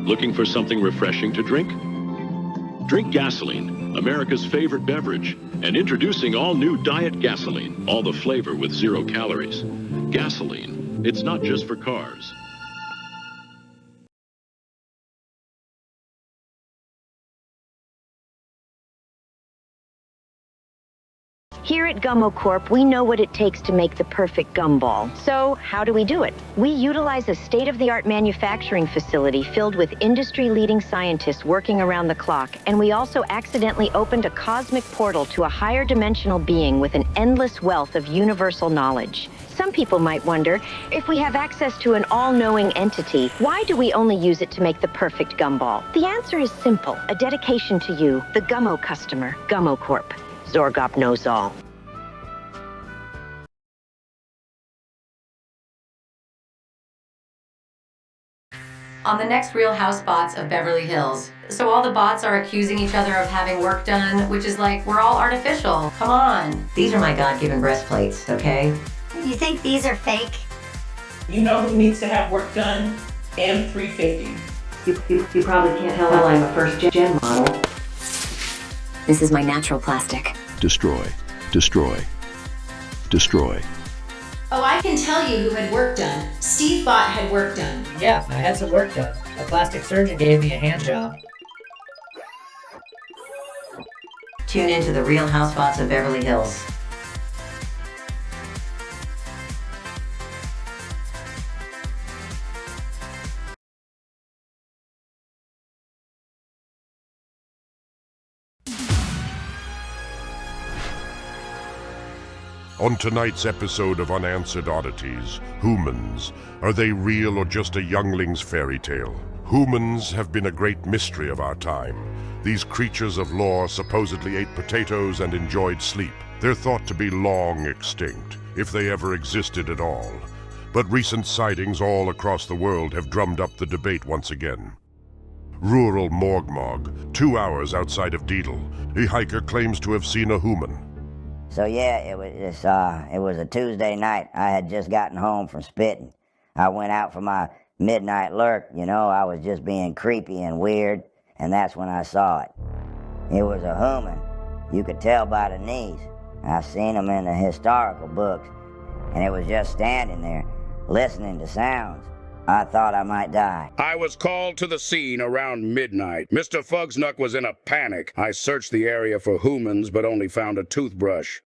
Looking for something refreshing to drink? Drink gasoline, America's favorite beverage, and introducing all new Diet Gasoline, all the flavor with 0 calories. Gasoline, it's not just for cars. Here at Gummo Corp, we know what it takes to make the perfect gumball. So how do we do it? We utilize a state-of-the-art manufacturing facility filled with industry-leading scientists working around the clock, and we also accidentally opened a cosmic portal to a higher dimensional being with an endless wealth of universal knowledge. Some people might wonder, if we have access to an all-knowing entity, why do we only use it to make the perfect gumball? The answer is simple, a dedication to you, the Gummo customer, Gummo Corp. Zorgop knows all. On the next Real House bots of Beverly Hills. So all the bots are accusing each other of having work done, which is like, we're all artificial. Come on. These are my God-given breastplates, okay? You think these are fake? You know who needs to have work done? M350. You probably can't tell I'm a first-gen model. This is my natural plastic. Destroy, destroy, destroy. Oh, I can tell you who had work done. Steve Bott had work done. Yeah, I had some work done. A plastic surgeon gave me a hand job. Tune into the Real House bots of Beverly Hills. On tonight's episode of Unanswered Oddities, humans. Are they real or just a youngling's fairy tale? Humans have been a great mystery of our time. These creatures of lore supposedly ate potatoes and enjoyed sleep. They're thought to be long extinct, if they ever existed at all. But recent sightings all across the world have drummed up the debate once again. Rural Morgmog, 2 hours outside of Deedle, a hiker claims to have seen a human. So yeah, it was a Tuesday night. I had just gotten home from spitting. I went out for my midnight lurk, you know, I was just being creepy and weird, and that's when I saw it. It was a human. You could tell by the knees. I've seen them in the historical books, and it was just standing there, listening to sounds. I thought I might die. I was called to the scene around midnight. Mr. Fugsnuck was in a panic. I searched the area for humans, but only found a toothbrush.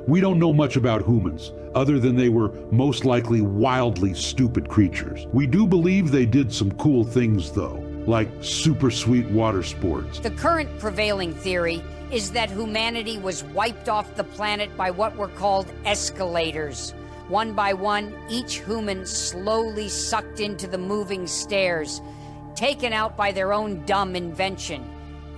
We don't know much about humans, other than they were most likely wildly stupid creatures. We do believe they did some cool things, though, like super sweet water sports. The current prevailing theory is that humanity was wiped off the planet by what were called escalators. One by one, each human slowly sucked into the moving stairs, taken out by their own dumb invention.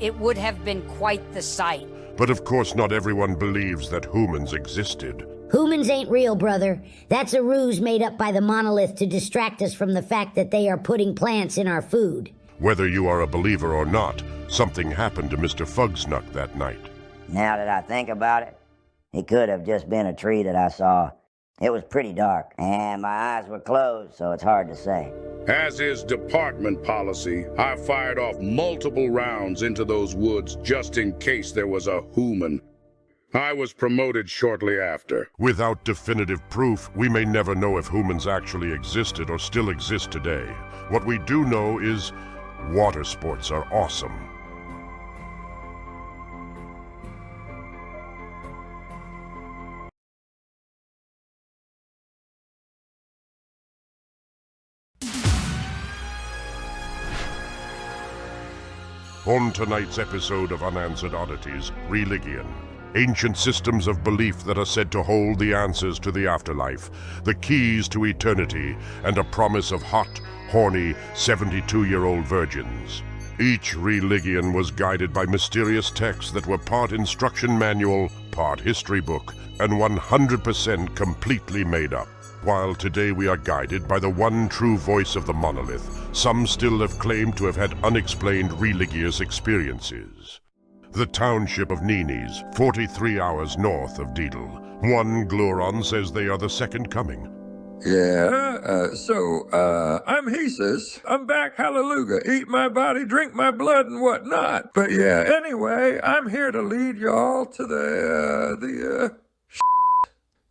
It would have been quite the sight. But of course not everyone believes that humans existed. Humans ain't real, brother. That's a ruse made up by the monolith to distract us from the fact that they are putting plants in our food. Whether you are a believer or not, something happened to Mr. Fugsnuck that night. Now that I think about it, it could have just been a tree that I saw. It was pretty dark, and my eyes were closed, so it's hard to say. As is department policy, I fired off multiple rounds into those woods just in case there was a human. I was promoted shortly after. Without definitive proof, we may never know if humans actually existed or still exist today. What we do know is water sports are awesome. On tonight's episode of Unanswered Oddities, Religion. Ancient systems of belief that are said to hold the answers to the afterlife, the keys to eternity, and a promise of hot, horny, 72-year-old virgins. Each Religion was guided by mysterious texts that were part instruction manual, part history book, and 100% completely made up. While today we are guided by the one true voice of the monolith, some still have claimed to have had unexplained religious experiences. The township of Ninis, 43 hours north of Deedle. One Gluron says they are the second coming. I'm Hesus. I'm back, hallelujah. Eat my body, drink my blood, and whatnot. But yeah, anyway, I'm here to lead y'all to the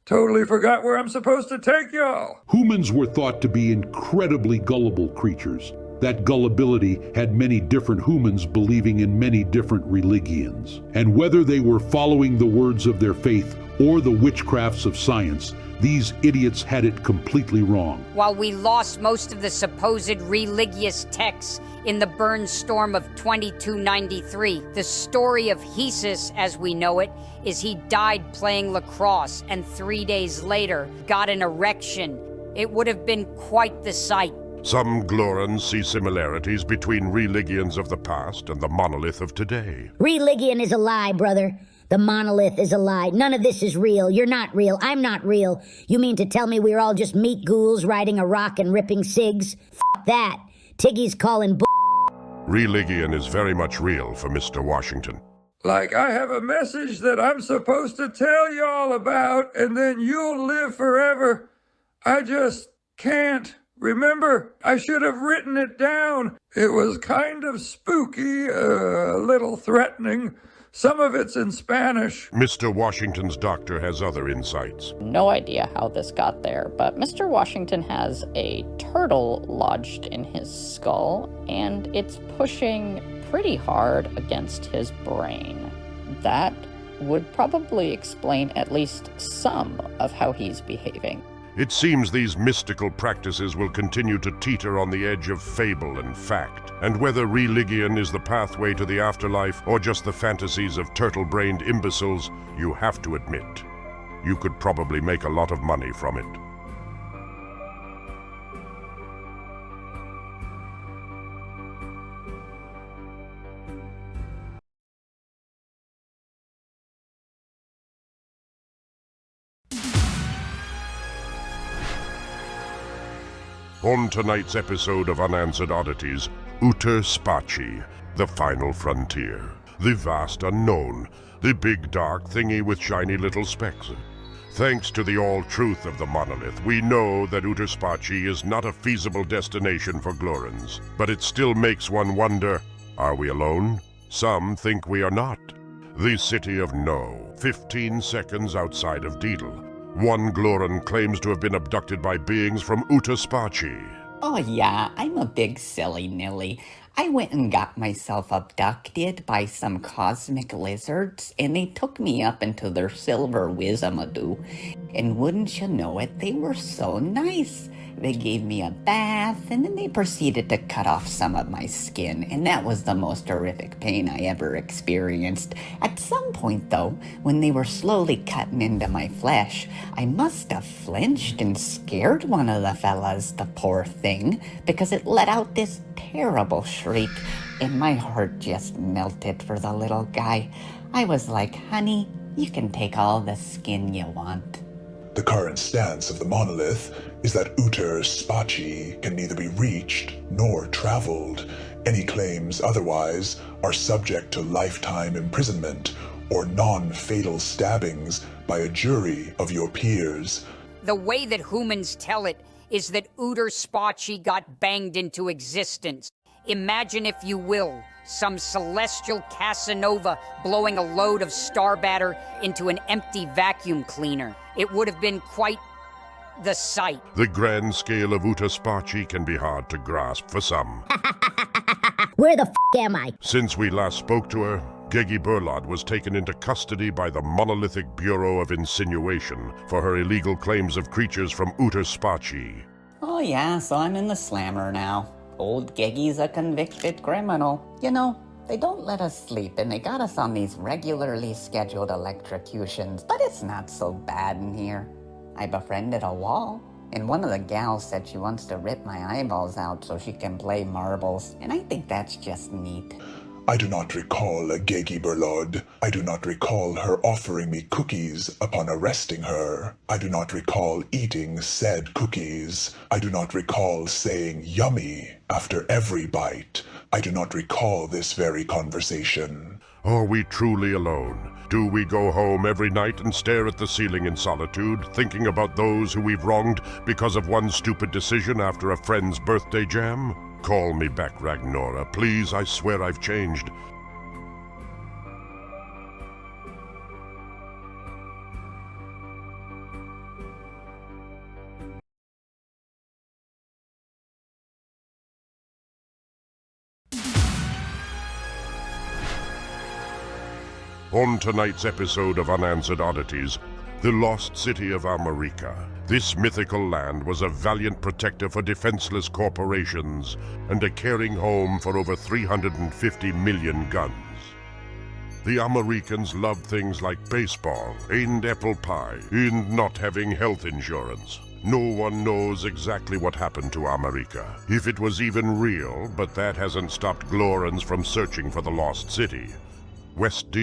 Totally forgot where I'm supposed to take y'all. Humans were thought to be incredibly gullible creatures. That gullibility had many different humans believing in many different religions. And whether they were following the words of their faith or the witchcrafts of science, these idiots had it completely wrong. While we lost most of the supposed religious texts in the burn storm of 2293, the story of Hesus, as we know it, is he died playing lacrosse and 3 days later got an erection. It would have been quite the sight. Some Glorans see similarities between religions of the past and the monolith of today. Religion is a lie, brother. The monolith is a lie. None of this is real. You're not real. I'm not real. You mean to tell me we're all just meat ghouls riding a rock and ripping cigs? F that. Tiggy's calling bull. Religion is very much real for Mr. Washington. Like I have a message that I'm supposed to tell y'all about, and then you'll live forever. I just can't. Remember, I should have written it down. It was kind of spooky, a little threatening. Some of it's in Spanish. Mr. Washington's doctor has other insights. No idea how this got there, but Mr. Washington has a turtle lodged in his skull, and it's pushing pretty hard against his brain. That would probably explain at least some of how he's behaving. It seems these mystical practices will continue to teeter on the edge of fable and fact. And whether religion is the pathway to the afterlife or just the fantasies of turtle-brained imbeciles, you have to admit, you could probably make a lot of money from it. On tonight's episode of Unanswered Oddities, Uter Spachi, the final frontier, the vast unknown, the big dark thingy with shiny little specks. Thanks to the all-truth of the monolith, we know that Uter Spachi is not a feasible destination for Glorans, but it still makes one wonder, are we alone? Some think we are not. The city of No, 15 seconds outside of Deedle. One Gloran claims to have been abducted by beings from Uter Spachi. Oh yeah, I'm a big silly nilly. I went and got myself abducted by some cosmic lizards, and they took me up into their silver wizamadoo. And wouldn't you know it, they were so nice. They gave me a bath, and then they proceeded to cut off some of my skin, and that was the most horrific pain I ever experienced. At some point, though, when they were slowly cutting into my flesh, I must have flinched and scared one of the fellas, the poor thing, because it let out this terrible shriek, and my heart just melted for the little guy. I was like, honey, you can take all the skin you want. The current stance of the monolith is that Uter Spachi can neither be reached nor traveled. Any claims otherwise are subject to lifetime imprisonment or non-fatal stabbings by a jury of your peers. The way that humans tell it is that Uter Spachi got banged into existence. Imagine, if you will, some celestial Casanova blowing a load of star batter into an empty vacuum cleaner. It would have been quite the sight. The grand scale of Uter Spachi can be hard to grasp for some. Where the f*** am I? Since we last spoke to her, Geggy Burlod was taken into custody by the Monolithic Bureau of Insinuation for her illegal claims of creatures from Uter Spachi. Oh yeah, so I'm in the slammer now. Old Geggy's a convicted criminal. You know, they don't let us sleep, and they got us on these regularly scheduled electrocutions, but it's not so bad in here. I befriended a wall, and one of the gals said she wants to rip my eyeballs out so she can play marbles, and I think that's just neat. I do not recall Geggy Burlod. I do not recall her offering me cookies upon arresting her. I do not recall eating said cookies. I do not recall saying yummy after every bite. I do not recall this very conversation. Are we truly alone? Do we go home every night and stare at the ceiling in solitude, thinking about those who we've wronged because of one stupid decision after a friend's birthday jam? Call me back, Ragnora. Please, I swear I've changed. On tonight's episode of Unanswered Oddities, the lost city of America. This mythical land was a valiant protector for defenseless corporations and a caring home for over 350 million guns. The Americans loved things like baseball and apple pie and not having health insurance. No one knows exactly what happened to America, if it was even real, but that hasn't stopped Glorans from searching for the lost city. West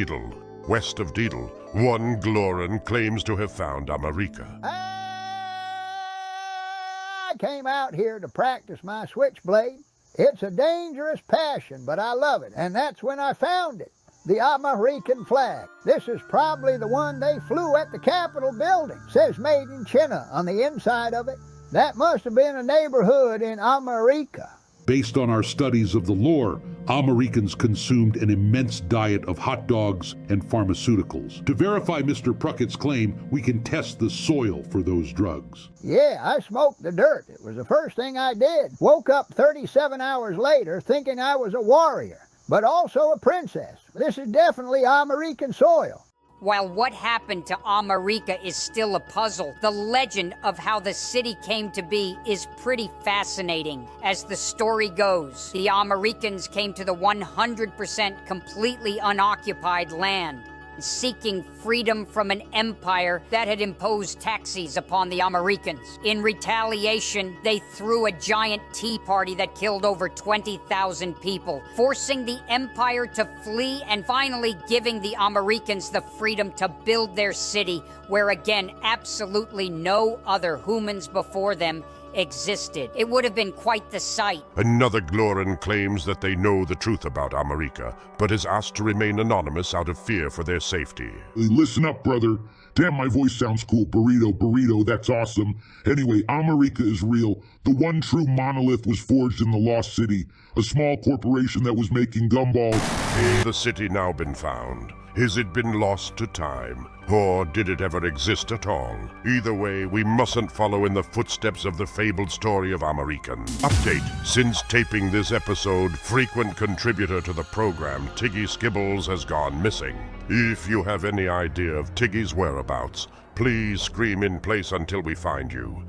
of Deedle, one Gloran claims to have found America. I came out here to practice my switchblade. It's a dangerous passion, but I love it, and that's when I found it. The American flag. This is probably the one they flew at the Capitol building. Says made in China on the inside of it. That must have been a neighborhood in America. Based on our studies of the lore, Americans consumed an immense diet of hot dogs and pharmaceuticals. To verify Mr. Pruckett's claim, we can test the soil for those drugs. Yeah, I smoked the dirt. It was the first thing I did. Woke up 37 hours later thinking I was a warrior, but also a princess. This is definitely American soil. While what happened to America is still a puzzle, the legend of how the city came to be is pretty fascinating. As the story goes, the Americans came to the 100% completely unoccupied land, seeking freedom from an empire that had imposed taxes upon the Americans. In retaliation, they threw a giant tea party that killed over 20,000 people, forcing the empire to flee and finally giving the Americans the freedom to build their city, where again, absolutely no other humans before them existed. It would have been quite the sight. Another Gloran claims that they know the truth about America, but is asked to remain anonymous out of fear for their safety. Hey, listen up, brother. Damn, my voice sounds cool. Burrito, that's awesome. Anyway, America is real. The one true monolith was forged in the Lost City, a small corporation that was making gumballs. Has the city now been found? Has it been lost to time? Or did it ever exist at all? Either way, we mustn't follow in the footsteps of the fabled story of American. Update: since taping this episode, frequent contributor to the program, Tiggy Skibbles, has gone missing. If you have any idea of Tiggy's whereabouts, please scream in place until we find you.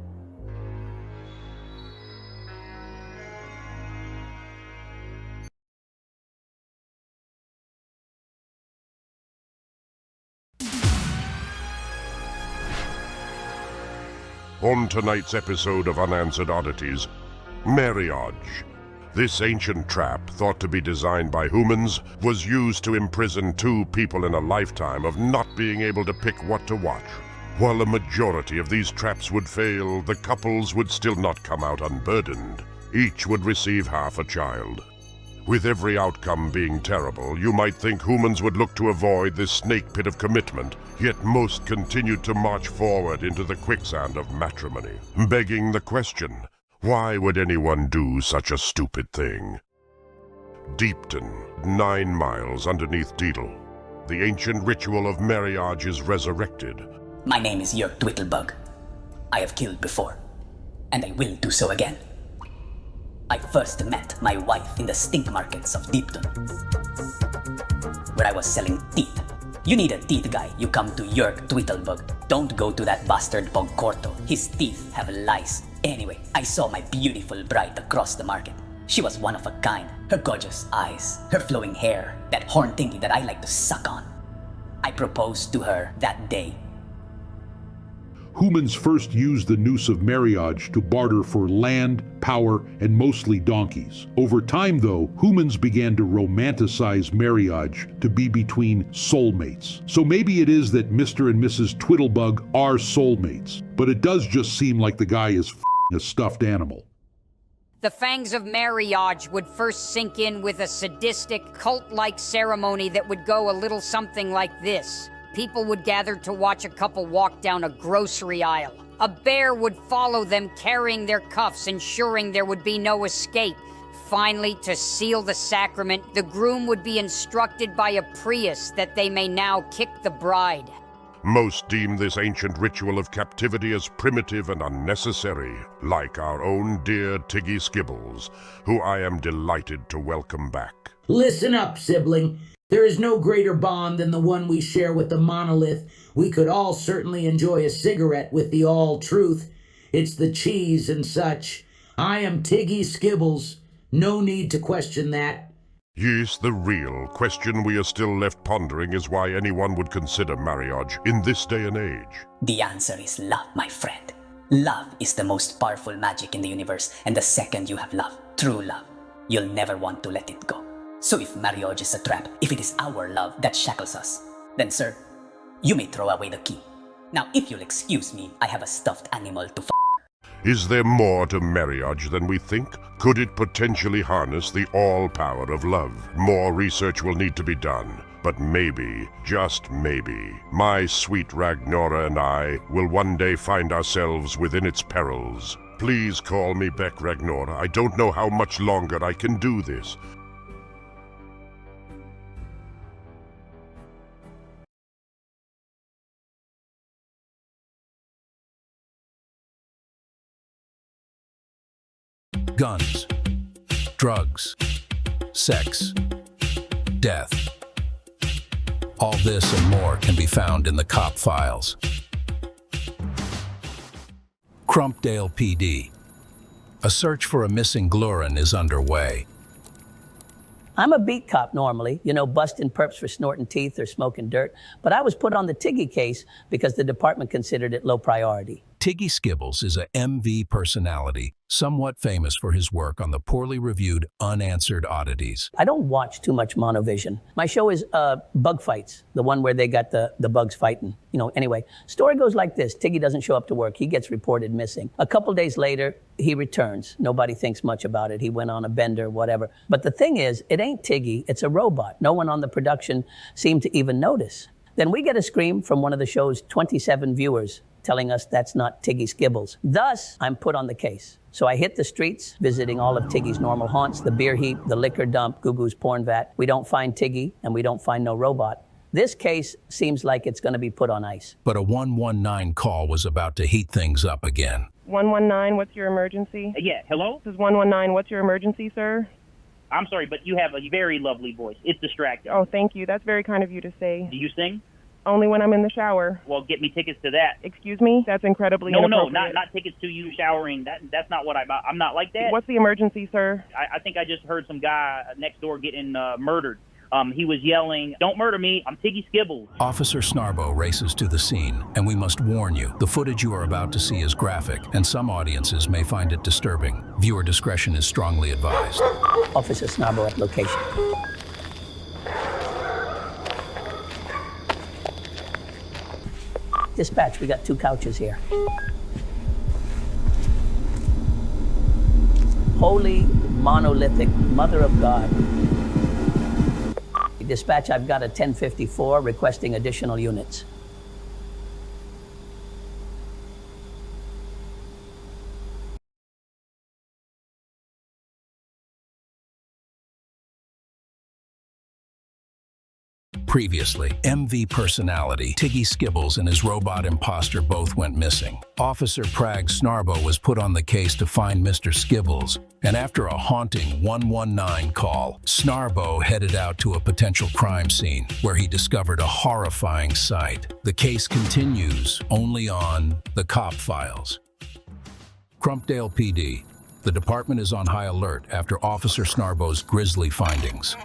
On tonight's episode of Unanswered Oddities, marriage. This ancient trap, thought to be designed by humans, was used to imprison two people in a lifetime of not being able to pick what to watch. While a majority of these traps would fail, the couples would still not come out unburdened. Each would receive half a child. With every outcome being terrible, you might think humans would look to avoid this snake pit of commitment, yet most continued to march forward into the quicksand of matrimony, begging the question, why would anyone do such a stupid thing? Deepton, 9 miles underneath Deedle. The ancient ritual of marriage is resurrected. My name is Jörg Twittlebug. I have killed before, and I will do so again. I first met my wife in the stink markets of Deepton, where I was selling teeth. You need a teeth guy, you come to Jörg Twittlebug. Don't go to that bastard Bogcorto. His teeth have lice. Anyway, I saw my beautiful bride across the market. She was one of a kind. Her gorgeous eyes, her flowing hair, that horn thingy that I like to suck on. I proposed to her that day. Humans first used the noose of marriage to barter for land, power, and mostly donkeys. Over time, though, humans began to romanticize marriage to be between soulmates. So maybe it is that Mr. and Mrs. Twittlebug are soulmates, but it does just seem like the guy is a stuffed animal. The fangs of marriage would first sink in with a sadistic, cult-like ceremony that would go a little something like this. People would gather to watch a couple walk down a grocery aisle. A bear would follow them carrying their cuffs, ensuring there would be no escape. Finally, to seal the sacrament, the groom would be instructed by a priest that they may now kick the bride. Most deem this ancient ritual of captivity as primitive and unnecessary, like our own dear Tiggy Skibbles, who I am delighted to welcome back. Listen up, sibling. There is no greater bond than the one we share with the monolith. We could all certainly enjoy a cigarette with the all-truth. It's the cheese and such. I am Tiggy Skibbles. No need to question that. Yes, the real question we are still left pondering is why anyone would consider marriage in this day and age. The answer is love, my friend. Love is the most powerful magic in the universe, and the second you have love, true love, you'll never want to let it go. So if marriage is a trap, if it is our love that shackles us, then sir, you may throw away the key. Now if you'll excuse me, I have a stuffed animal to Is there more to marriage than we think? Could it potentially harness the all-power of love? More research will need to be done, but maybe, just maybe, my sweet Ragnora and I will one day find ourselves within its perils. Please call me back, Ragnora. I don't know how much longer I can do this. Guns, drugs, sex, death. All this and more can be found in the cop files. Crumpdale PD. A search for a missing Glurin is underway. I'm a beat cop normally, busting perps for snorting teeth or smoking dirt, but I was put on the Tiggy case because the department considered it low priority. Tiggy Skibbles is a MV personality, somewhat famous for his work on the poorly reviewed Unanswered Oddities. I don't watch too much Monovision. My show is Bug Fights, the one where they got the bugs fighting. Anyway, story goes like this. Tiggy doesn't show up to work. He gets reported missing. A couple days later, he returns. Nobody thinks much about it. He went on a bender, whatever. But the thing is, it ain't Tiggy, it's a robot. No one on the production seemed to even notice. Then we get a scream from one of the show's 27 viewers telling us that's not Tiggy Skibbles. Thus, I'm put on the case. So I hit the streets, visiting all of Tiggy's normal haunts, the beer heap, the liquor dump, Gugu's porn vat. We don't find Tiggy, and we don't find no robot. This case seems like it's going to be put on ice. But a 119 call was about to heat things up again. 119, what's your emergency? Yeah, hello? This is 119, what's your emergency, sir? I'm sorry, but you have a very lovely voice. It's distracting. Oh, thank you. That's very kind of you to say. Do you sing? Only when I'm in the shower. Well, get me tickets to that. Excuse me? That's incredibly inappropriate. No, not tickets to you showering. That's not what I'm not like that. What's the emergency, sir? I think I just heard some guy next door getting murdered. He was yelling, "Don't murder me, I'm Tiggy Skibbles." Officer Snarbo races to the scene, and we must warn you, the footage you are about to see is graphic, and some audiences may find it disturbing. Viewer discretion is strongly advised. Officer Snarbo at location. Dispatch, we got 2 couches here. Holy monolithic mother of God. Dispatch, I've got a 1054 requesting additional units. Previously, MV personality Tiggy Skibbles and his robot imposter both went missing. Officer Prag Snarbo was put on the case to find Mr. Skibbles, and after a haunting 119 call, Snarbo headed out to a potential crime scene where he discovered a horrifying sight. The case continues only on the cop files. Crumpdale PD. The department is on high alert after Officer Snarbo's grisly findings.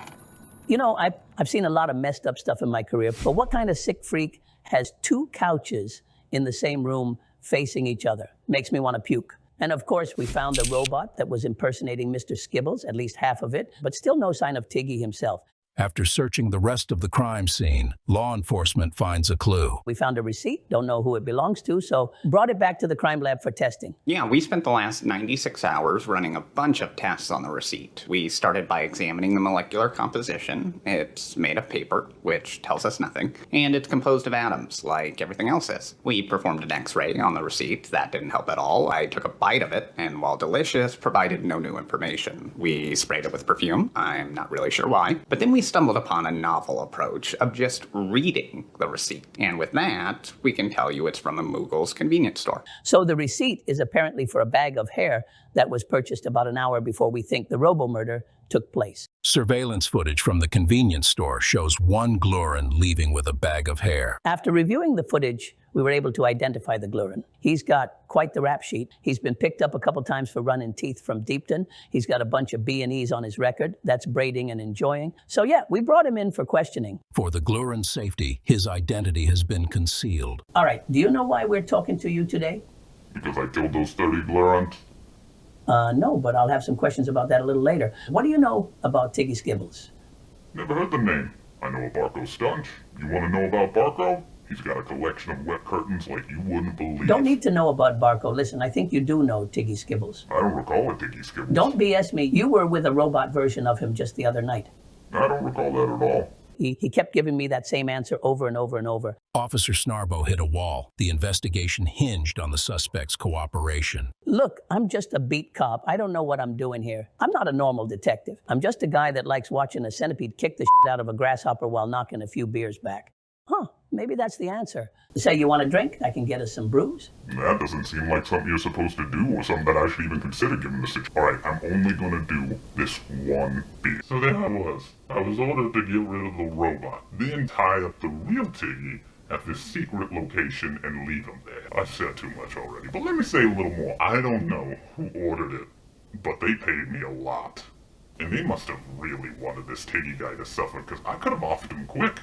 I've seen a lot of messed up stuff in my career, but what kind of sick freak has 2 couches in the same room facing each other? Makes me want to puke. And of course, we found the robot that was impersonating Mr. Skibbles, at least half of it, but still no sign of Tiggy himself. After searching the rest of the crime scene, law enforcement finds a clue. We found a receipt, don't know who it belongs to, so brought it back to the crime lab for testing. Yeah, we spent the last 96 hours running a bunch of tests on the receipt. We started by examining the molecular composition. It's made of paper, which tells us nothing, and it's composed of atoms, like everything else is. We performed an X-ray on the receipt. That didn't help at all. I took a bite of it, and while delicious, provided no new information. We sprayed it with perfume. I'm not really sure why. But then we stumbled upon a novel approach of just reading the receipt. And with that, we can tell you it's from a Moogle's convenience store. So the receipt is apparently for a bag of hair that was purchased about an hour before we think the robo-murder took place. Surveillance footage from the convenience store shows one Gluren leaving with a bag of hair. After reviewing the footage, we were able to identify the Gluren. He's got quite the rap sheet. He's been picked up a couple times for running teeth from Deepton. He's got a bunch of B&Es on his record. That's braiding and enjoying. So yeah, we brought him in for questioning. For the Gluren's safety, his identity has been concealed. All right, do you know why we're talking to you today? Because I killed those 30 Glurans. No, but I'll have some questions about that a little later. What do you know about Tiggy Skibbles? Never heard the name. I know a Barco Stunch. You want to know about Barco? He's got a collection of wet curtains like you wouldn't believe. Don't need to know about Barco. Listen, I think you do know Tiggy Skibbles. I don't recall a Tiggy Skibbles. Don't BS me. You were with a robot version of him just the other night. I don't recall that at all. He kept giving me that same answer over and over and over. Officer Snarbo hit a wall. The investigation hinged on the suspect's cooperation. Look, I'm just a beat cop. I don't know what I'm doing here. I'm not a normal detective. I'm just a guy that likes watching a centipede kick the shit out of a grasshopper while knocking a few beers back. Huh, maybe that's the answer. Say you want a drink? I can get us some brews. That doesn't seem like something you're supposed to do or something that I should even consider given the situation. Alright, I'm only gonna do this one beer. So there I was. I was ordered to get rid of the robot, then tie up the real Tiggy at this secret location and leave him there. I've said too much already, but let me say a little more. I don't know who ordered it, but they paid me a lot. And they must have really wanted this Tiggy guy to suffer, because I could have offed him quick.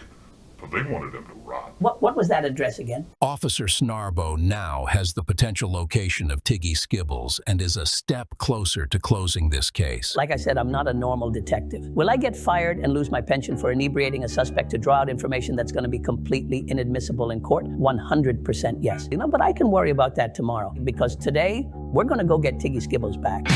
But they wanted him to rot. What was that address again? Officer Snarbo now has the potential location of Tiggy Skibbles and is a step closer to closing this case. Like I said, I'm not a normal detective. Will I get fired and lose my pension for inebriating a suspect to draw out information that's going to be completely inadmissible in court? 100% yes. You know, but I can worry about that tomorrow, because today we're going to go get Tiggy Skibbles back.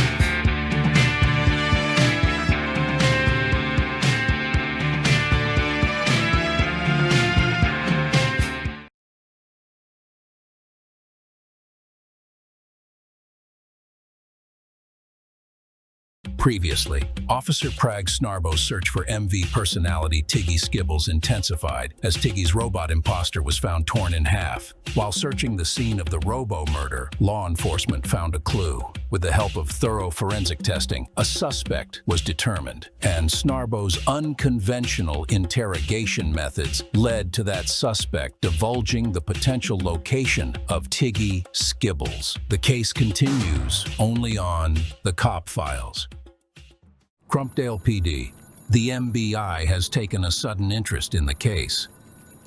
Previously, Officer Prag Snarbo's search for MV personality Tiggy Skibbles intensified as Tiggy's robot imposter was found torn in half. While searching the scene of the robo-murder, law enforcement found a clue. With the help of thorough forensic testing, a suspect was determined, and Snarbo's unconventional interrogation methods led to that suspect divulging the potential location of Tiggy Skibbles. The case continues only on the Cop Files. Crumpdale PD. The MBI has taken a sudden interest in the case.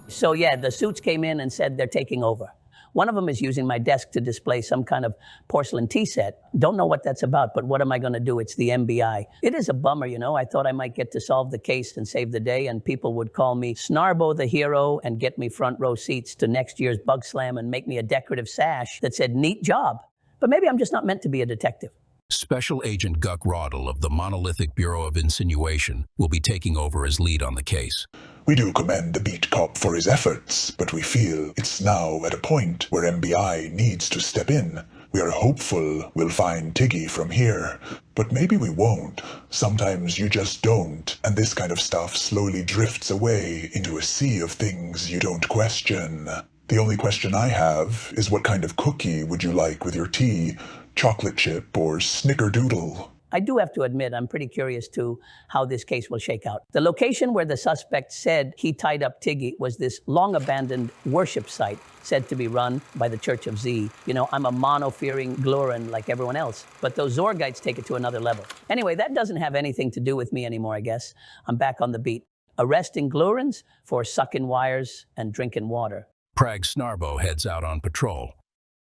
So yeah, the suits came in and said they're taking over. One of them is using my desk to display some kind of porcelain tea set. Don't know what that's about, but what am I going to do? It's the MBI. It is a bummer, you know. I thought I might get to solve the case and save the day, and people would call me Snarbo the hero and get me front row seats to next year's Bug Slam and make me a decorative sash that said, neat job. But maybe I'm just not meant to be a detective. Special Agent Guck Roddle of the Monolithic Bureau of Insinuation will be taking over as lead on the case. We do commend the beat cop for his efforts, but we feel it's now at a point where MBI needs to step in. We are hopeful we'll find Tiggy from here, but maybe we won't. Sometimes you just don't, and this kind of stuff slowly drifts away into a sea of things you don't question. The only question I have is, what kind of cookie would you like with your tea? Chocolate chip or snickerdoodle? I do have to admit, I'm pretty curious to how this case will shake out. The location where the suspect said he tied up Tiggy was this long-abandoned worship site said to be run by the Church of Z. You know, I'm a mono-fearing Gluren like everyone else, but those Zorgites take it to another level. Anyway, that doesn't have anything to do with me anymore, I guess. I'm back on the beat, arresting Glurens for sucking wires and drinking water. Prag Snarbo heads out on patrol.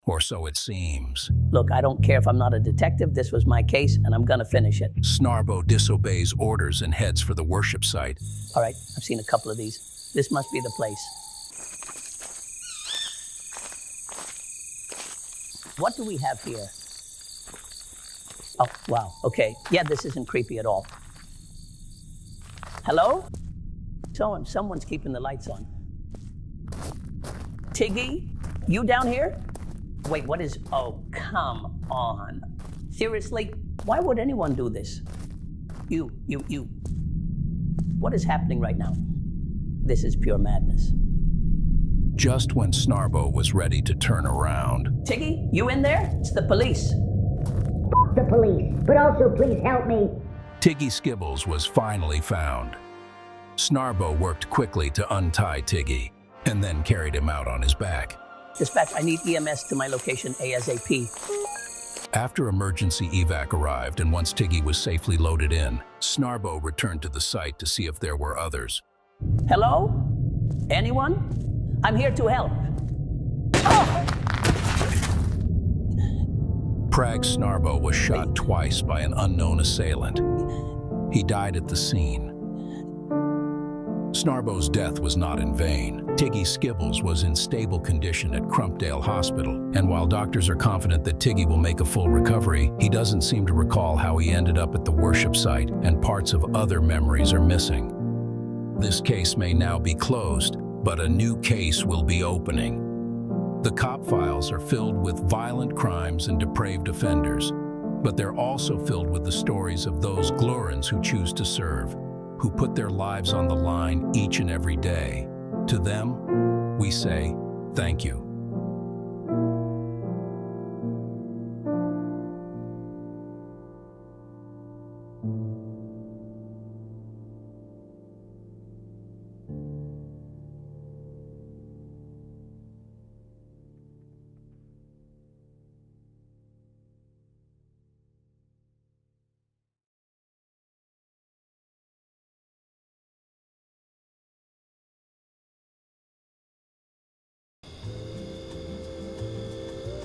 Or so it seems. Look, I don't care if I'm not a detective. This was my case, and I'm gonna finish it. Snarbo disobeys orders and heads for the worship site. All right, I've seen a couple of these. This must be the place. What do we have here? Oh, wow, okay. Yeah, this isn't creepy at all. Hello? Someone's keeping the lights on. Tiggy, you down here? Wait, what is... Oh, come on. Seriously? Why would anyone do this? You. What is happening right now? This is pure madness. Just when Snarbo was ready to turn around. Tiggy, you in there? It's the police. The police, but also please help me. Tiggy Skibbles was finally found. Snarbo worked quickly to untie Tiggy and then carried him out on his back. Dispatch, I need EMS to my location ASAP. After emergency evac arrived and once Tiggy was safely loaded in, Snarbo returned to the site to see if there were others. Hello? Anyone? I'm here to help. Oh! Prag Snarbo was shot twice by an unknown assailant. He died at the scene. Snarbo's death was not in vain. Tiggy Skibbles was in stable condition at Crumpdale Hospital, and while doctors are confident that Tiggy will make a full recovery, he doesn't seem to recall how he ended up at the worship site, and parts of other memories are missing. This case may now be closed, but a new case will be opening. The cop files are filled with violent crimes and depraved offenders, but they're also filled with the stories of those Glorans who choose to serve, who put their lives on the line each and every day. To them, we say thank you.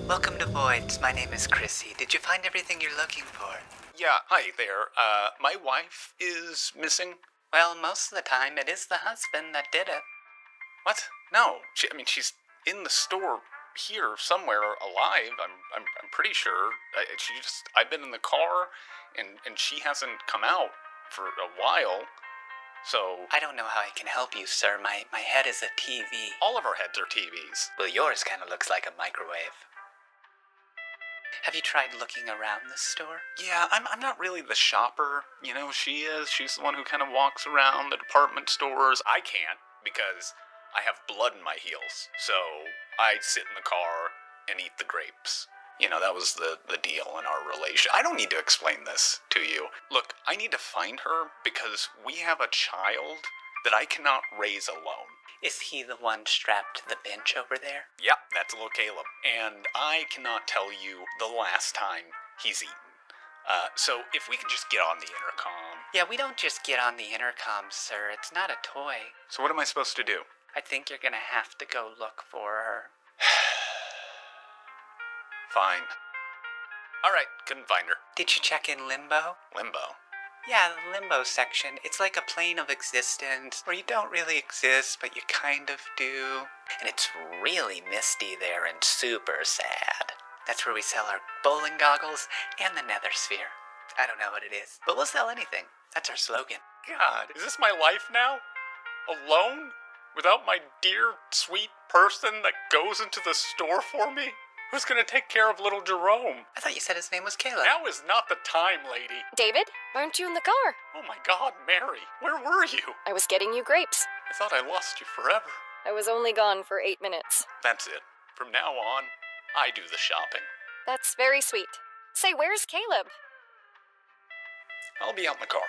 Welcome to Voids. My name is Chrissy. Did you find everything you're looking for? Yeah, hi there. My wife is missing. Well, most of the time it is the husband that did it. What? No. She's in the store here somewhere alive. I'm pretty sure. I've been in the car, and she hasn't come out for a while. So... I don't know how I can help you, sir. My head is a TV. All of our heads are TVs. Well, yours kind of looks like a microwave. Have you tried looking around the store? Yeah, I'm not really the shopper. You know, she is. She's the one who kind of walks around the department stores. I can't because I have blood in my heels. So I sit in the car and eat the grapes. You know, that was the deal in our relation. I don't need to explain this to you. Look, I need to find her because we have a child that I cannot raise alone. Is he the one strapped to the bench over there? Yep, that's little Caleb. And I cannot tell you the last time he's eaten. So if we can just get on the intercom. Yeah, we don't just get on the intercom, sir. It's not a toy. So what am I supposed to do? I think you're gonna have to go look for her. Fine. Alright, couldn't find her. Did you check in Limbo? Limbo? Yeah, the Limbo section. It's like a plane of existence where you don't really exist, but you kind of do. And it's really misty there and super sad. That's where we sell our bowling goggles and the nether sphere. I don't know what it is, but we'll sell anything. That's our slogan. God, is this my life now? Alone? Without my dear, sweet person that goes into the store for me? Who's gonna take care of little Jerome? I thought you said his name was Caleb. Now is not the time, lady. David, aren't you in the car? Oh my God, Mary, where were you? I was getting you grapes. I thought I lost you forever. I was only gone for 8 minutes. That's it. From now on, I do the shopping. That's very sweet. Say, where's Caleb? I'll be out in the car.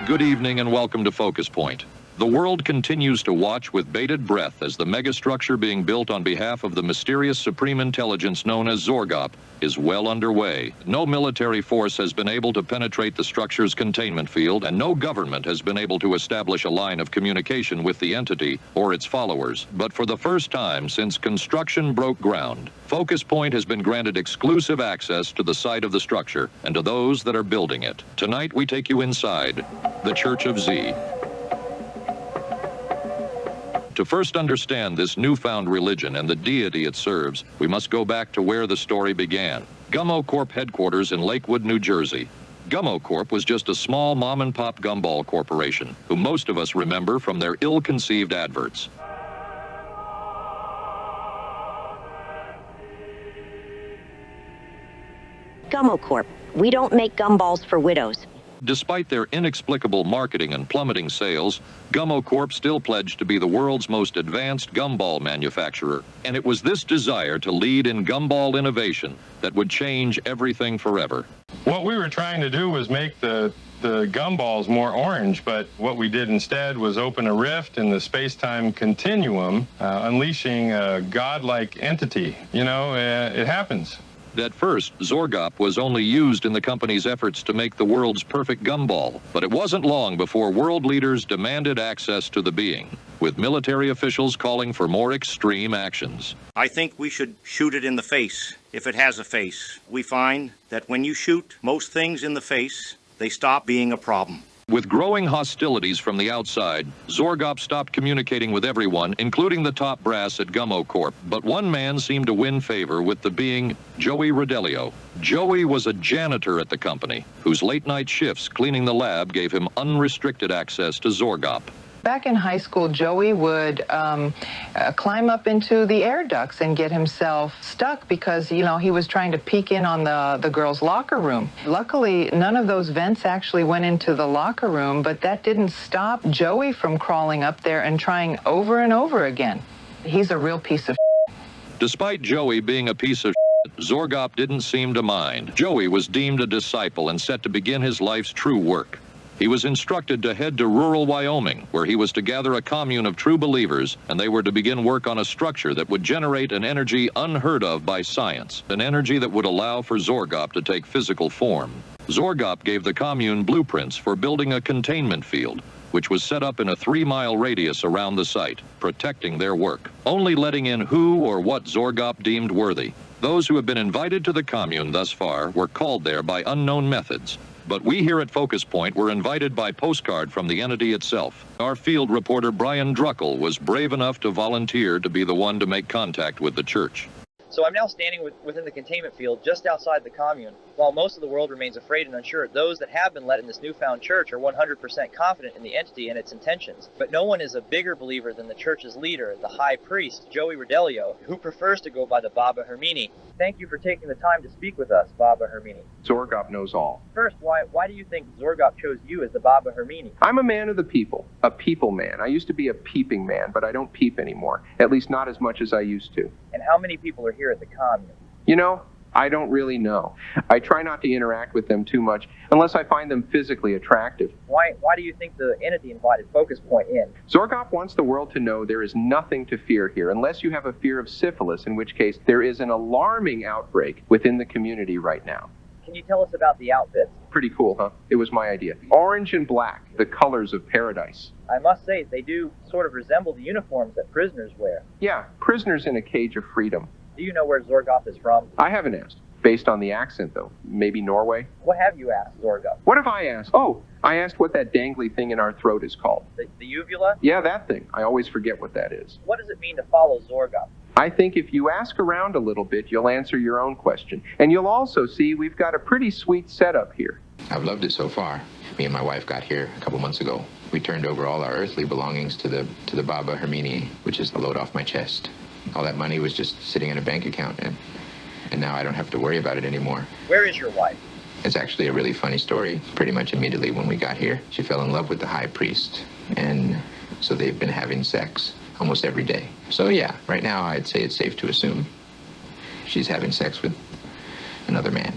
Good evening and welcome to Focus Point. The world continues to watch with bated breath as the megastructure being built on behalf of the mysterious supreme intelligence known as Zorgop is well underway. No military force has been able to penetrate the structure's containment field, and no government has been able to establish a line of communication with the entity or its followers. But for the first time since construction broke ground, Focus Point has been granted exclusive access to the site of the structure and to those that are building it. Tonight we take you inside the Church of Z. To first understand this newfound religion and the deity it serves, we must go back to where the story began. Gummo Corp headquarters in Lakewood, New Jersey. Gummo Corp was just a small mom-and-pop gumball corporation, who most of us remember from their ill-conceived adverts. Gummo Corp. We don't make gumballs for widows. Despite their inexplicable marketing and plummeting sales, Gummo Corp still pledged to be the world's most advanced gumball manufacturer. And it was this desire to lead in gumball innovation that would change everything forever. What we were trying to do was make the gumballs more orange, but what we did instead was open a rift in the space-time continuum, unleashing a godlike entity. You know, it happens. At first, Zorgop was only used in the company's efforts to make the world's perfect gumball, but it wasn't long before world leaders demanded access to the being, with military officials calling for more extreme actions. I think we should shoot it in the face, if it has a face. We find that when you shoot most things in the face, they stop being a problem. With growing hostilities from the outside, Zorgop stopped communicating with everyone, including the top brass at Gummo Corp. But one man seemed to win favor with the being Joey Rodelio. Joey was a janitor at the company, whose late-night shifts cleaning the lab gave him unrestricted access to Zorgop. Back in high school, Joey would climb up into the air ducts and get himself stuck because, you know, he was trying to peek in on the girls' locker room. Luckily, none of those vents actually went into the locker room, but that didn't stop Joey from crawling up there and trying over and over again. He's a real piece of shit. Despite Joey being a piece of shit, Zorgop didn't seem to mind. Joey was deemed a disciple and set to begin his life's true work. He was instructed to head to rural Wyoming, where he was to gather a commune of true believers, and they were to begin work on a structure that would generate an energy unheard of by science, an energy that would allow for Zorgop to take physical form. Zorgop gave the commune blueprints for building a containment field, which was set up in a 3-mile radius around the site, protecting their work, only letting in who or what Zorgop deemed worthy. Those who have been invited to the commune thus far were called there by unknown methods. But we here at Focus Point were invited by postcard from the entity itself. Our field reporter Brian Druckel was brave enough to volunteer to be the one to make contact with the church. So I'm now standing within the containment field just outside the commune. While most of the world remains afraid and unsure, those that have been let in this newfound church are 100% confident in the entity and its intentions. But no one is a bigger believer than the church's leader, the high priest, Joey Rodelio, who prefers to go by the Baba Hermini. Thank you for taking the time to speak with us, Baba Hermini. Zorgop knows all. First, why do you think Zorgop chose you as the Baba Hermini? I'm a man of the people, a people man. I used to be a peeping man, but I don't peep anymore, at least not as much as I used to. And how many people are here at the commune? You know, I don't really know. I try not to interact with them too much unless I find them physically attractive. Why do you think the entity invited Focus Point in? Zorgop wants the world to know there is nothing to fear here, unless you have a fear of syphilis, in which case there is an alarming outbreak within the community right now. Can you tell us about the outfits? Pretty cool, huh? It was my idea. Orange and black, the colors of paradise. I must say, they do sort of resemble the uniforms that prisoners wear. Yeah, prisoners in a cage of freedom. Do you know where Zorgop is from? I haven't asked. Based on the accent, though. Maybe Norway? What have you asked Zorgop? What have I asked? Oh, I asked what that dangly thing in our throat is called. The uvula? Yeah, that thing. I always forget what that is. What does it mean to follow Zorgop? I think if you ask around a little bit, you'll answer your own question. And you'll also see we've got a pretty sweet setup here. I've loved it so far. Me and my wife got here a couple months ago. We turned over all our earthly belongings to the Baba Hermini, which is the load off my chest. All that money was just sitting in a bank account, and now I don't have to worry about it anymore. Where is your wife? It's actually a really funny story. Pretty much immediately when we got here, she fell in love with the high priest, and so they've been having sex almost every day. So yeah, right now I'd say it's safe to assume she's having sex with another man.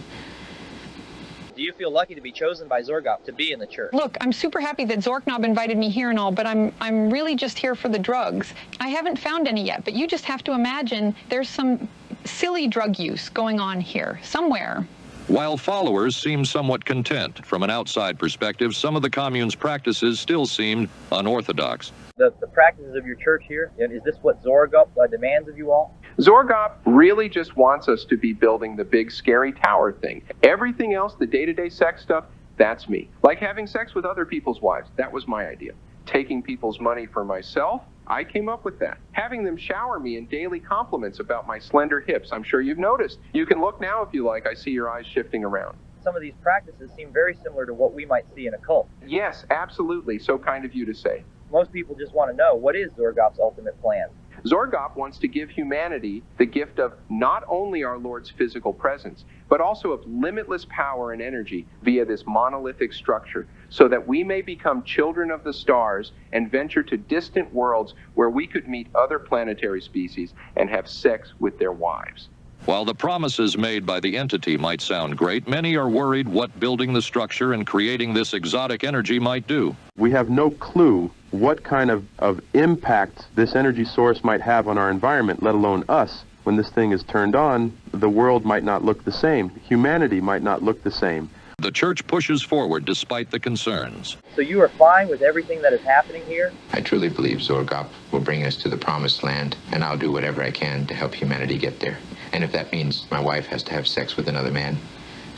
Do you feel lucky to be chosen by Zorgop to be in the church? Look, I'm super happy that Zorknob invited me here and all, but I'm really just here for the drugs. I haven't found any yet, but you just have to imagine there's some silly drug use going on here, somewhere. While followers seemed somewhat content, from an outside perspective, some of the commune's practices still seemed unorthodox. The practices of your church here, is this what Zorgop demands of you all? Zorgop really just wants us to be building the big scary tower thing. Everything else, the day-to-day sex stuff, that's me. Like having sex with other people's wives, that was my idea. Taking people's money for myself, I came up with that. Having them shower me in daily compliments about my slender hips, I'm sure you've noticed. You can look now if you like, I see your eyes shifting around. Some of these practices seem very similar to what we might see in a cult. Yes, absolutely, so kind of you to say. Most people just want to know, what is Zorgop's ultimate plan? Zorgop wants to give humanity the gift of not only our Lord's physical presence, but also of limitless power and energy via this monolithic structure, so that we may become children of the stars and venture to distant worlds where we could meet other planetary species and have sex with their wives. While the promises made by the entity might sound great, many are worried what building the structure and creating this exotic energy might do. We have no clue what kind of impact this energy source might have on our environment, let alone us. When this thing is turned on, the world might not look the same. Humanity might not look the same. The church pushes forward despite the concerns. So you are fine with everything that is happening here? I truly believe Zorgop will bring us to the promised land, and I'll do whatever I can to help humanity get there. And if that means my wife has to have sex with another man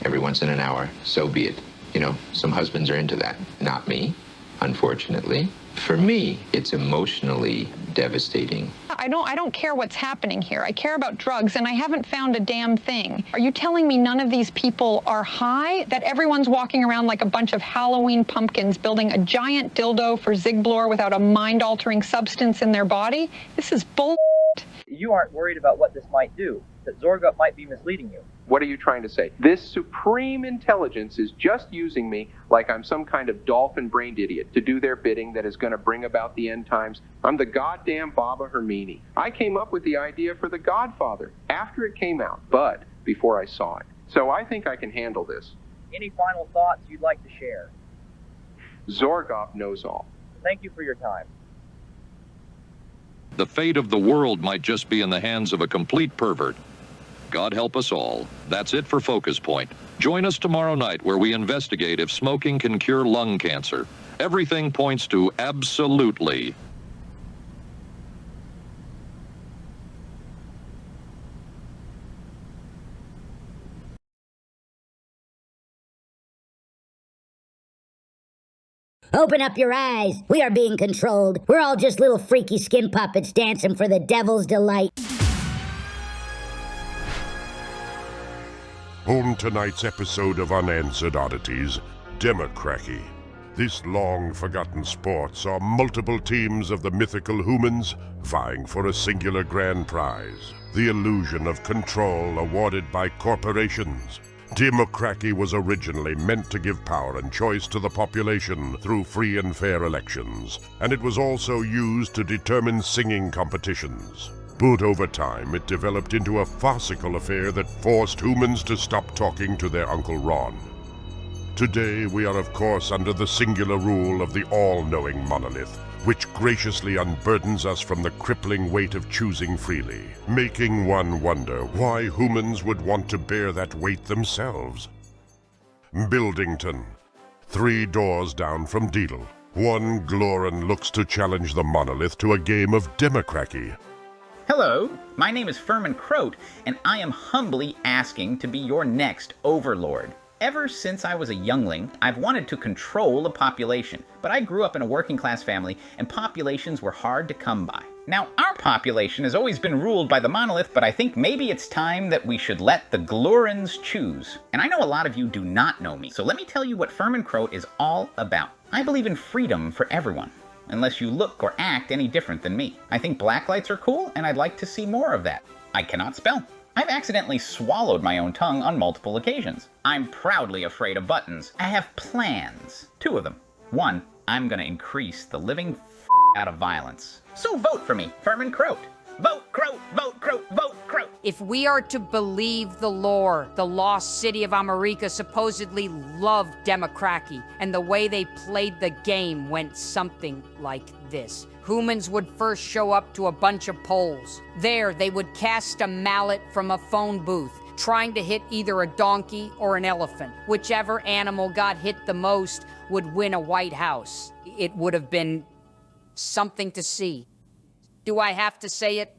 every once in an hour, so be it. You know, some husbands are into that. Not me, unfortunately. For me, it's emotionally devastating. I don't care what's happening here. I care about drugs, and I haven't found a damn thing. Are you telling me none of these people are high? That everyone's walking around like a bunch of Halloween pumpkins building a giant dildo for Zigblor without a mind-altering substance in their body? This is bull. You aren't worried about what this might do, that Zorgop might be misleading you. What are you trying to say? This supreme intelligence is just using me like I'm some kind of dolphin-brained idiot to do their bidding that is going to bring about the end times. I'm the goddamn Baba Hermini. I came up with the idea for The Godfather after it came out, but before I saw it. So I think I can handle this. Any final thoughts you'd like to share? Zorgop knows all. Thank you for your time. The fate of the world might just be in the hands of a complete pervert. God help us all. That's it for Focus Point. Join us tomorrow night where we investigate if smoking can cure lung cancer. Everything points to absolutely. Open up your eyes. We are being controlled. We're all just little freaky skin puppets dancing for the devil's delight. On tonight's episode of Unanswered Oddities, Democracy. This long-forgotten sport saw multiple teams of the mythical humans vying for a singular grand prize, the illusion of control awarded by corporations. Democracy was originally meant to give power and choice to the population through free and fair elections, and it was also used to determine singing competitions. But over time, it developed into a farcical affair that forced humans to stop talking to their Uncle Ron. Today, we are of course under the singular rule of the all-knowing monolith, which graciously unburdens us from the crippling weight of choosing freely, making one wonder why humans would want to bear that weight themselves. Buildington, 3 doors down from Deedle. One Gloran looks to challenge the monolith to a game of democracy. Hello, my name is Furman Croat, and I am humbly asking to be your next overlord. Ever since I was a youngling, I've wanted to control a population, but I grew up in a working-class family, and populations were hard to come by. Now, our population has always been ruled by the monolith, but I think maybe it's time that we should let the Glorans choose. And I know a lot of you do not know me, so let me tell you what Furman Croat is all about. I believe in freedom for everyone, unless you look or act any different than me. I think black lights are cool, and I'd like to see more of that. I cannot spell. I've accidentally swallowed my own tongue on multiple occasions. I'm proudly afraid of buttons. I have plans. 2 of them. 1, I'm gonna increase the living out of violence. So vote for me, Furman Croat. Vote Croat, vote Croat, vote Croat. If we are to believe the lore, the lost city of America supposedly loved democracy, and the way they played the game went something like this. Humans would first show up to a bunch of poles. There, they would cast a mallet from a phone booth, trying to hit either a donkey or an elephant. Whichever animal got hit the most would win a White House. It would have been something to see. Do I have to say it?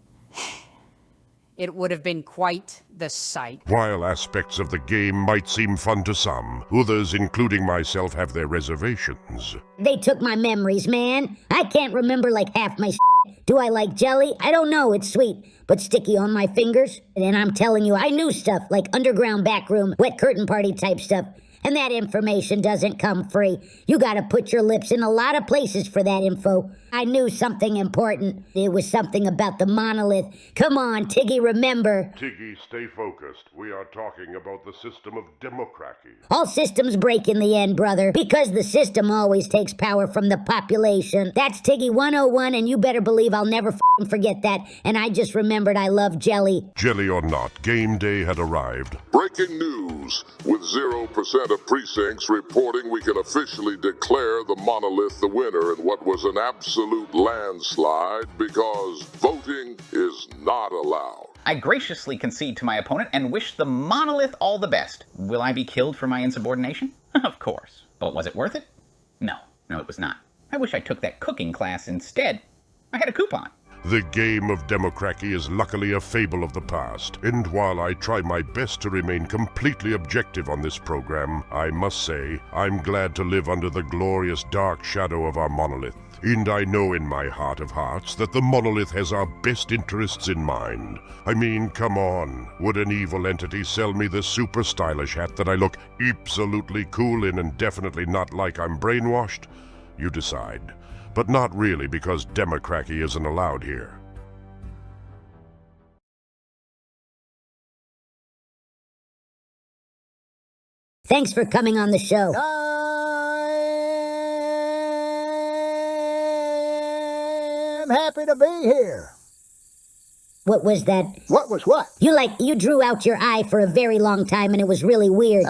It would have been quite the sight. While aspects of the game might seem fun to some, others, including myself, have their reservations. They took my memories, man. I can't remember like half my shit. Do I like jelly? I don't know, it's sweet, but sticky on my fingers. And I'm telling you, I knew stuff like underground backroom, wet curtain party type stuff. And that information doesn't come free. You gotta put your lips in a lot of places for that info. I knew something important. It was something about the monolith. Come on, Tiggy, remember. Tiggy, stay focused. We are talking about the system of democracy. All systems break in the end, brother, because the system always takes power from the population. That's Tiggy 101, and you better believe I'll never forget that. And I just remembered I love jelly. Jelly or not, game day had arrived. Breaking news. With 0% of precincts reporting, we can officially declare the monolith the winner in what was an absolute landslide because voting is not allowed. I graciously concede to my opponent and wish the monolith all the best. Will I be killed for my insubordination? Of course. But was it worth it? No, it was not. I wish I took that cooking class instead. I had a coupon. The game of democracy is luckily a fable of the past, and while I try my best to remain completely objective on this program, I must say I'm glad to live under the glorious dark shadow of our monolith. And I know in my heart of hearts that the monolith has our best interests in mind. I mean, come on, would an evil entity sell me the super stylish hat that I look absolutely cool in and definitely not like I'm brainwashed? You decide. But not really, because democracy isn't allowed here. Thanks for coming on the show. I'm happy to be here. What was that? What was what? You drew out your eye for a very long time and it was really weird.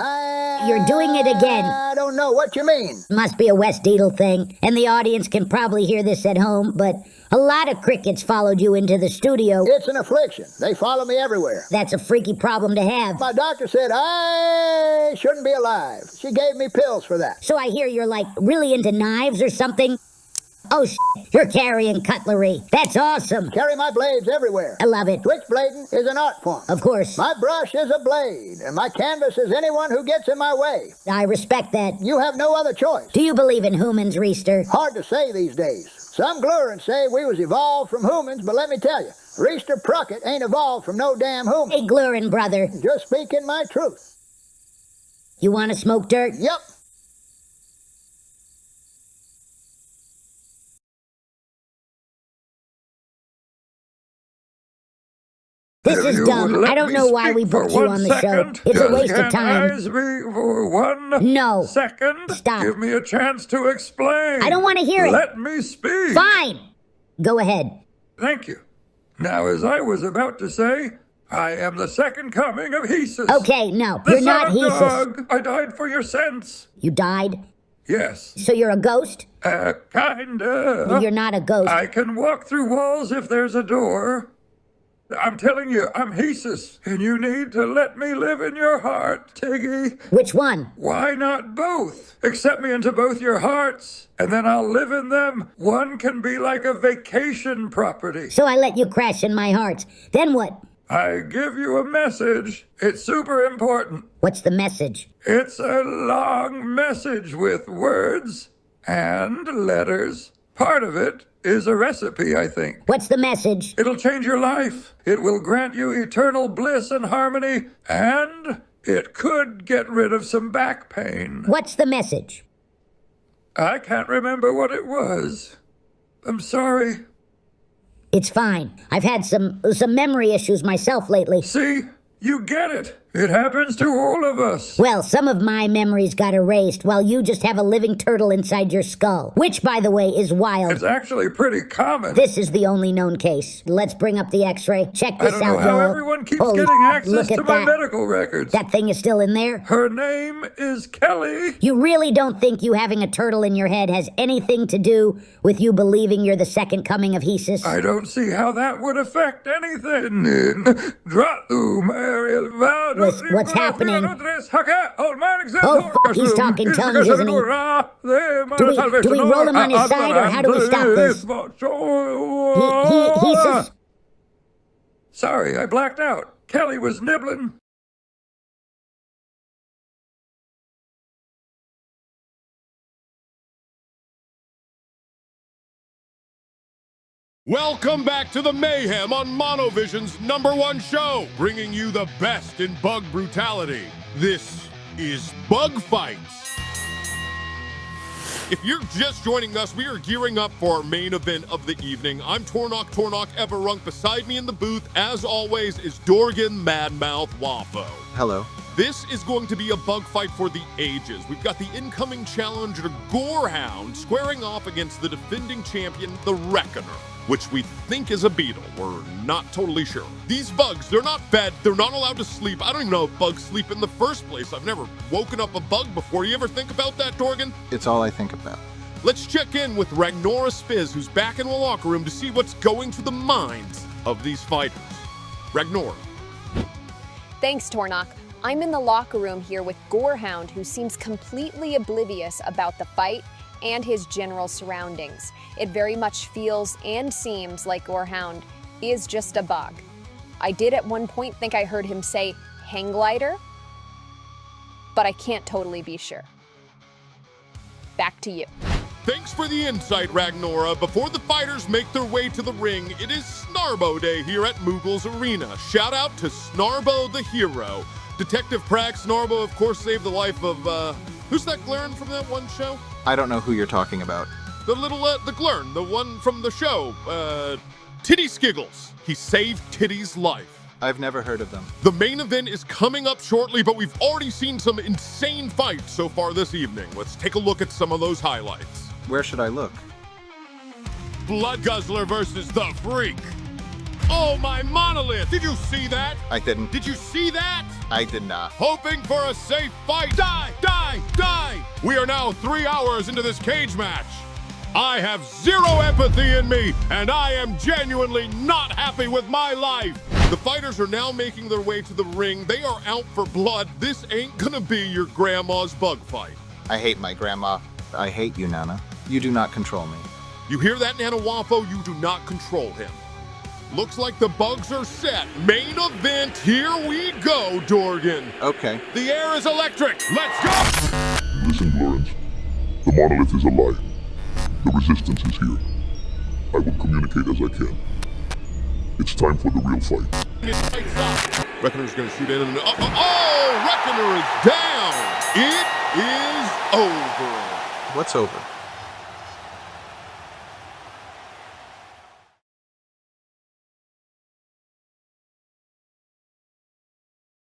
You're doing it again. I don't know what you mean. Must be a West Deedle thing, and the audience can probably hear this at home, but a lot of crickets followed you into the studio. It's an affliction. They follow me everywhere. That's a freaky problem to have. My doctor said I shouldn't be alive. She gave me pills for that. So I hear you're like really into knives or something? Oh, you're carrying cutlery. That's awesome. Carry my blades everywhere. I love it. Switchblading is an art form. Of course. My brush is a blade, and my canvas is anyone who gets in my way. I respect that. You have no other choice. Do you believe in humans, Reister? Hard to say these days. Some glur and say we was evolved from humans, but let me tell you, Reister Puckett ain't evolved from no damn human. Hey, glurrin', brother. Just speaking my truth. You want to smoke dirt? Yep. This is dumb. I don't know why we booked you on the show. It's a waste of time. Me for 1 No. second? Stop. Give me a chance to explain. I don't want to hear it. Let me speak. Fine. Go ahead. Thank you. Now, as I was about to say, I am the second coming of Hesus. Okay, no, the you're son not of Hesus. Dog. I died for your sense. You died? Yes. So you're a ghost? Kinda. You're not a ghost. I can walk through walls if there's a door. I'm telling you, I'm Hesus, and you need to let me live in your heart, Tiggy. Which one? Why not both? Accept me into both your hearts, and then I'll live in them. One can be like a vacation property. So I let you crash in my heart. Then what? I give you a message. It's super important. What's the message? It's a long message with words and letters. Part of it is a recipe, I think. What's the message? It'll change your life. It will grant you eternal bliss and harmony, and it could get rid of some back pain. What's the message? I can't remember what it was. I'm sorry. It's fine. I've had some memory issues myself lately. See? You get it. It happens to all of us. Well, some of my memories got erased while you just have a living turtle inside your skull. Which, by the way, is wild. It's actually pretty common. This is the only known case. Let's bring up the x-ray. Check this out, I don't know how y'all. everyone keeps Holy getting access look to at my that. medical records. That thing is still in there? Her name is Kelly. You really don't think you having a turtle in your head has anything to do with you believing you're the second coming of Jesus? I don't see how that would affect anything. What's happening? Oh, fuck, he's talking tongues, isn't he? Do we roll him on his side, or how do we stop this? He says... Sorry, I blacked out. Kelly was nibbling. Welcome back to the mayhem on Monovision's #1 show, bringing you the best in bug brutality. This is Bug Fights. If you're just joining us, we are gearing up for our main event of the evening. I'm Tornok Everrunk. Beside me in the booth, as always, is Dorgan Madmouth Waffo. Hello. This is going to be a bug fight for the ages. We've got the incoming challenger, Gorehound, squaring off against the defending champion, the Reckoner, which we think is a beetle. We're not totally sure. These bugs, they're not fed, they're not allowed to sleep. I don't even know if bugs sleep in the first place. I've never woken up a bug before. You ever think about that, Dorgan? It's all I think about. Let's check in with Ragnora Spiz, who's back in the locker room to see what's going through the minds of these fighters. Ragnora. Thanks, Tornok. I'm in the locker room here with Gorehound, who seems completely oblivious about the fight and his general surroundings. It very much feels and seems like Gorehound is just a bug. I did at one point think I heard him say hang glider, but I can't totally be sure. Back to you. Thanks for the insight, Ragnora. Before the fighters make their way to the ring, it is Snarbo Day here at Moogle's Arena. Shout out to Snarbo the hero. Detective Prag Snarbo, of course, saved the life of, who's that Glern from that one show? I don't know who you're talking about. The little, the Glern, the one from the show, Titty Skiggles. He saved Titty's life. I've never heard of them. The main event is coming up shortly, but we've already seen some insane fights so far this evening. Let's take a look at some of those highlights. Where should I look? Blood Guzzler versus the Freak. Oh, my monolith! Did you see that? I didn't. Did you see that? I did not. Hoping for a safe fight. Die! Die! Die! We are now 3 hours into this cage match. I have zero empathy in me, and I am genuinely not happy with my life. The fighters are now making their way to the ring. They are out for blood. This ain't gonna be your grandma's bug fight. I hate my grandma. I hate you, Nana. You do not control me. You hear that, Nana Waffo? You do not control him. Looks like the bugs are set. Main event, here we go, Dorgan. Okay. The air is electric. Let's go! Listen, Lawrence. The monolith is a lie. The resistance is here. I will communicate as I can. It's time for the real fight. Reckoner's gonna shoot in and... Oh! Reckoner is down! It is over. What's over?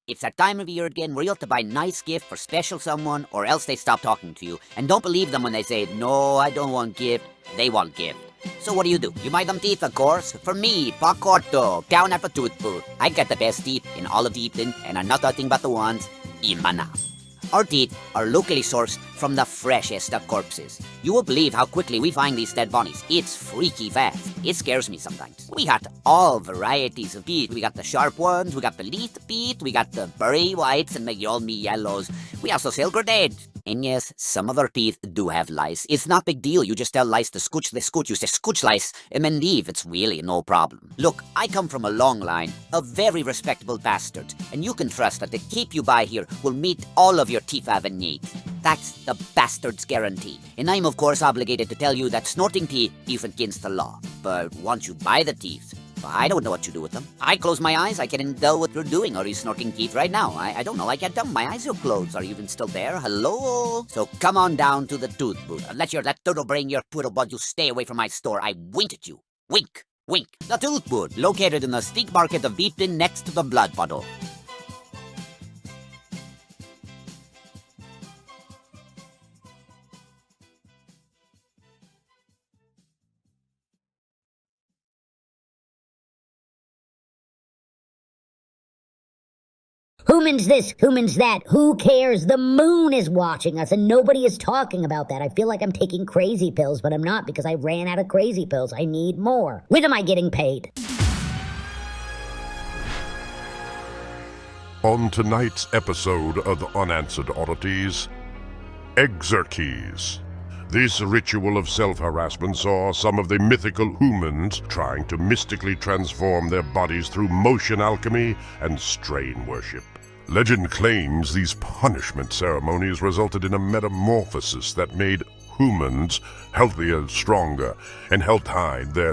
It's that time of year again where you have to buy a nice gift for special someone or else they stop talking to you. And don't believe them when they say, no, I don't want gift. They want gift. So what do? You buy them teeth, of course. For me, Pa Corto, down at the tooth booth. I got the best teeth in all of Deepton, and I'm not nothing but the ones in my mouth. Our teeth are locally sourced from the freshest of corpses. You won't believe how quickly we find these dead bodies. It's freaky fast. It scares me sometimes. We got all varieties of teeth. We got the sharp ones, we got the leaf teeth, we got the berry whites and the me yellows. We also sell grenade. And yes, some of our teeth do have lice. It's not big deal. You just tell lice to scooch, they scooch. You say scooch lice and then leave. It's really no problem. Look, I come from a long line of very respectable bastards, and you can trust that the keep you buy here will meet all of your teeth having needs. That's the bastard's guarantee. And I'm of course obligated to tell you that snorting teeth is against the law. But once you buy the teeth, I don't know what you do with them. I close my eyes, I can tell what you're doing. Are you snorting teeth right now? I don't know, I can't tell. My eyes are closed. Are you even still there? Hello? So come on down to the tooth booth. Unless you're that turtle brain, your poodle bud, you stay away from my store. I wink at you. Wink, wink. The tooth booth, located in the steak market of Beepton next to the blood puddle. Humans this, humans that. Who cares? The moon is watching us, and nobody is talking about that. I feel like I'm taking crazy pills, but I'm not because I ran out of crazy pills. I need more. When am I getting paid? On tonight's episode of the Unanswered Oddities, Exerkeys. This ritual of self-harassment saw some of the mythical humans trying to mystically transform their bodies through motion alchemy and strain worship. Legend claims these punishment ceremonies resulted in a metamorphosis that made humans healthier, stronger, and helped hide their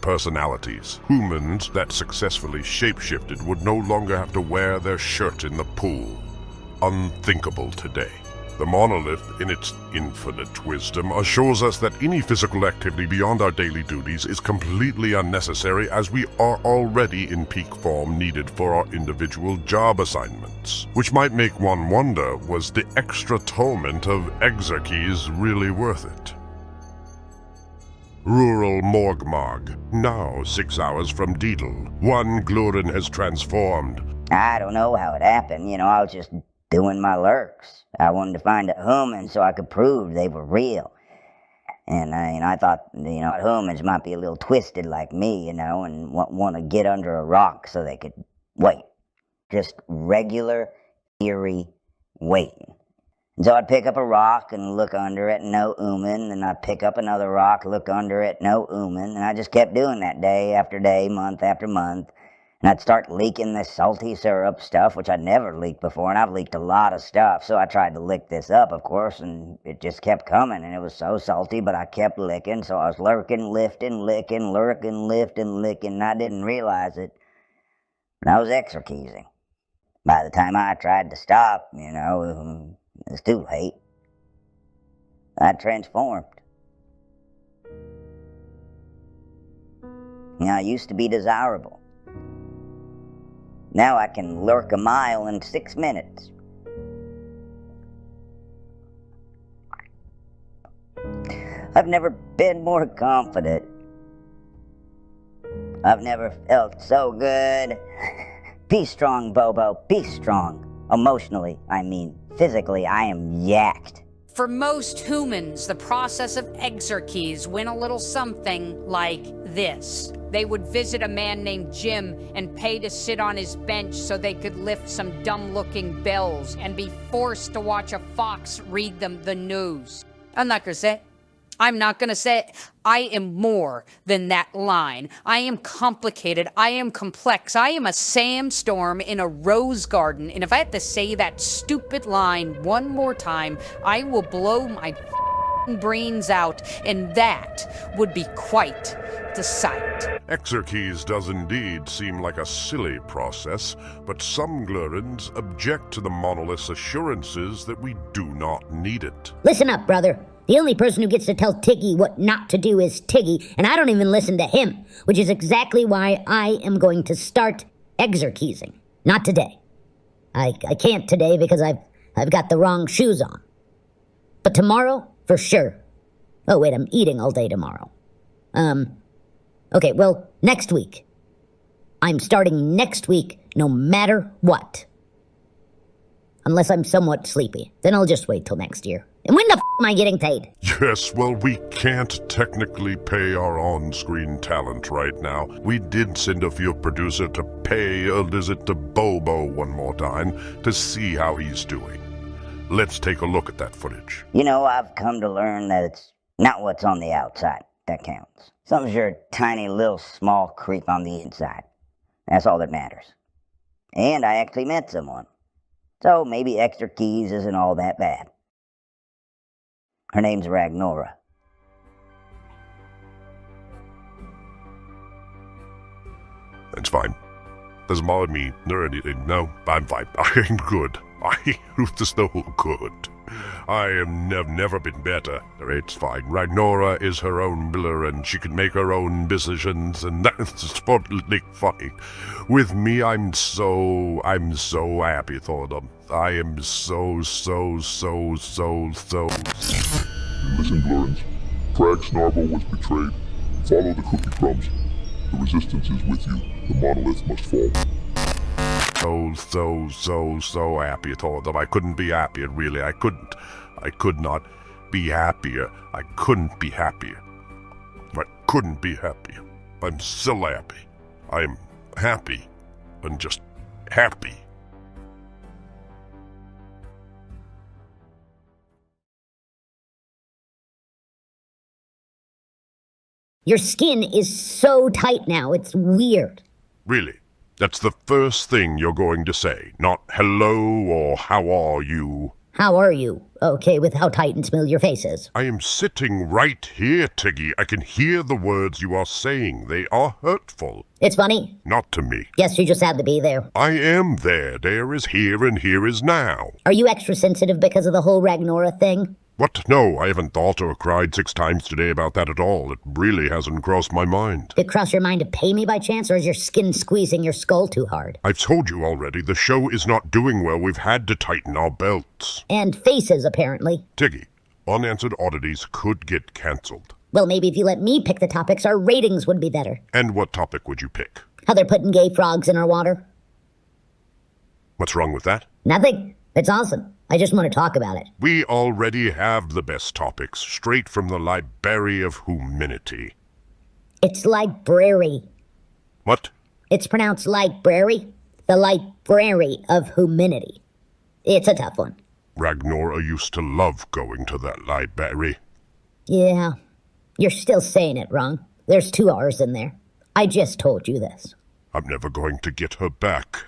personalities. Humans that successfully shapeshifted would no longer have to wear their shirt in the pool. Unthinkable today. The monolith, in its infinite wisdom, assures us that any physical activity beyond our daily duties is completely unnecessary, as we are already in peak form needed for our individual job assignments. Which might make one wonder, was the extra torment of Exerkeys really worth it? Rural Morgmog, now 6 hours from Deedle. One Glurin has transformed. I don't know how it happened. I was just doing my lurks. I wanted to find a human so I could prove they were real. And I thought, humans might be a little twisted like me, and want to get under a rock so they could wait. Just regular, eerie waiting. And so I'd pick up a rock and look under it, no human, and I'd pick up another rock, look under it, no human, and I just kept doing that day after day, month after month. And I'd start leaking this salty syrup stuff, which I'd never leaked before, and I've leaked a lot of stuff, so I tried to lick this up, of course, and it just kept coming, and it was so salty, but I kept licking, so I was lurking, lifting, licking, lurking, lifting, licking, and I didn't realize it, but I was exerkeysing. By the time I tried to stop, it was too late. I transformed. I used to be desirable. Now I can lurk a mile in 6 minutes. I've never been more confident. I've never felt so good. Be strong, Bobo, be strong. Emotionally, I mean. Physically, I am yacked. For most humans, the process of exerkeys went a little something like this. They would visit a man named Jim and pay to sit on his bench so they could lift some dumb-looking bells and be forced to watch a fox read them the news. I'm not gonna say it. I am more than that line. I am complicated. I am complex. I am a sandstorm in a rose garden. And if I have to say that stupid line one more time, I will blow my brains out. And that would be quite the sight. Exerkeys does indeed seem like a silly process, but some Glurins object to the monolith's assurances that we do not need it. Listen up, brother. The only person who gets to tell Tiggy what not to do is Tiggy, and I don't even listen to him, which is exactly why I am going to start exerkeysing. Not today. I can't today because I've got the wrong shoes on. But tomorrow, for sure. Oh wait, I'm eating all day tomorrow. Okay, well, next week. I'm starting next week no matter what. Unless I'm somewhat sleepy. Then I'll just wait till next year. And when the am I getting paid? Yes, well, we can't technically pay our on-screen talent right now. We did send a field producer to pay a visit to Bobo one more time to see how he's doing. Let's take a look at that footage. I've come to learn that it's not what's on the outside that counts. Something's your tiny little small creep on the inside. That's all that matters. And I actually met someone. So maybe exerkeys isn't all that bad. Her name's Ragnora. That's fine. Doesn't bother me or anything. No, I'm fine. I'm good. I'm just so good. I have never been better. It's fine. Ragnora is her own miller and she can make her own decisions, and that's totally fine. With me, I'm so happy for them. I am so. Listen, Glurins. Frag Snarble was betrayed. Follow the cookie crumbs. The resistance is with you. The monolith must fall. so happy at all that I couldn't be happier, really. I could not be happier. I couldn't be happier. I couldn't be happier. I'm so happy. I'm happy and just happy. Your skin is so tight now, it's weird. Really? That's the first thing you're going to say, not hello or how are you? How are you? Okay, with how tight and smooth your face is. I am sitting right here, Tiggy. I can hear the words you are saying. They are hurtful. It's funny. Not to me. Yes, you just had to be there. I am there. There is here and here is now. Are you extra sensitive because of the whole Ragnora thing? What? No, I haven't thought or cried 6 times today about that at all. It really hasn't crossed my mind. Did it cross your mind to pay me by chance, or is your skin squeezing your skull too hard? I've told you already, the show is not doing well. We've had to tighten our belts. And faces, apparently. Tiggy, Unanswered Oddities could get cancelled. Well, maybe if you let me pick the topics, our ratings would be better. And what topic would you pick? How they're putting gay frogs in our water. What's wrong with that? Nothing. It's awesome. I just want to talk about it. We already have the best topics, straight from the library of humanity. It's library. What? It's pronounced library. The library of humanity. It's a tough one. Ragnora used to love going to that library. Yeah. You're still saying it wrong. There's 2 R's in there. I just told you this. I'm never going to get her back.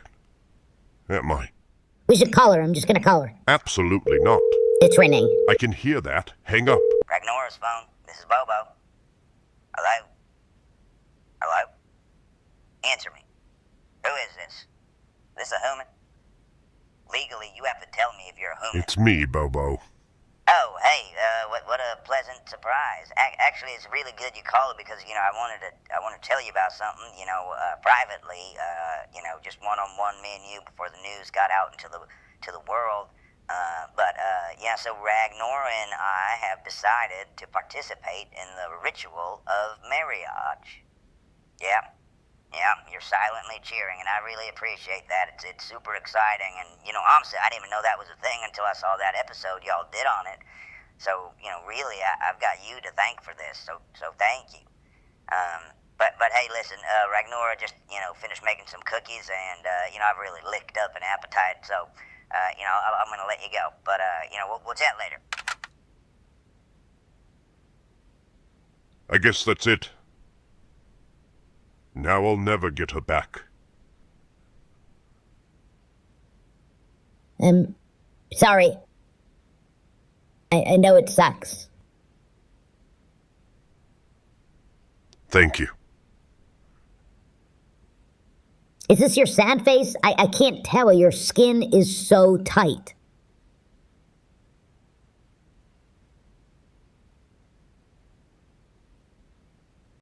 Am I? We should call her. I'm just gonna call her. Absolutely not. It's ringing. I can hear that. Hang up. Ragnora's phone. This is Bobo. Hello? Hello? Answer me. Who is this? This a human? Legally, you have to tell me if you're a human. It's me, Bobo. Oh, hey, what a pleasant surprise. Actually, it's really good you called because, I wanted to tell you about something, privately, just one-on-one, me and you before the news got out into the world. So Ragnora and I have decided to participate in the ritual of marriage. Yeah, you're silently cheering, and I really appreciate that. It's super exciting, and, honestly, I didn't even know that was a thing until I saw that episode y'all did on it. So, really, I've got you to thank for this, so thank you. But hey, listen, Ragnora just, finished making some cookies, and, I've really licked up an appetite, so, I'm gonna let you go. But, we'll chat later. I guess that's it. Now I'll never get her back. Sorry. I know it sucks. Thank you. Is this your sad face? I can't tell. Your skin is so tight.